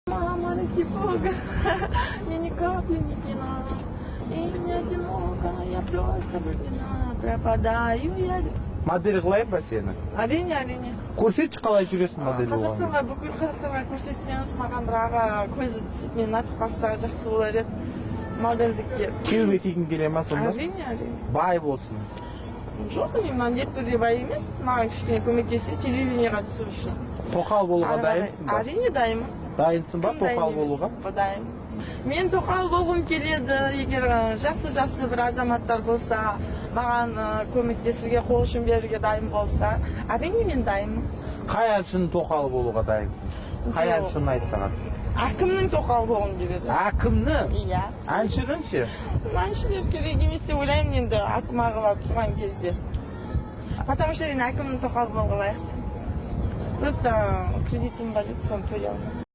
Мама, ради Бога, мне ни капли не вина, и мне одиноко, я просто влюблена, пропадаю я. Модель қылайын ба сені? Әрине. Көрсетші қалай жүресің модель болғанын. Қазақстанға, бүкіл Қазақстанға көрсетсеңіз, маған бір аға көзі түсіп, мені атып қалса жақсы болар еді. Модельдікке. Күйеуге тигің келе ма сонда? Әрине. Бай болсын. Жоқ, мен еттіде бай емес, маған кішкене көмектессе, телевидениеға түсу үшін. Тоқал болуға дайынсың ба? Әрине дайынмын. Дайынсың ба тоқал болуға? Дайын. Мен тоқал болғым келеді, егер жақсы бір азаматтар болса, маған көмектесуге, қол ұшын беруге дайын болса, әрине мен дайынмын. Қай әншінің тоқалы болуға дайынсың? Қай әншіні айт саған? Әкімнің тоқалы болғым келеді. Әкімнің? Иә. Әншінің ше? Әншілер керек емес деп ойлаймын енді әкім ағалар тұрған кезде. Потому что мен әкімнің тоқалы болуға лайықпын. Просто кредитім бар еді, соны төлей алмадым.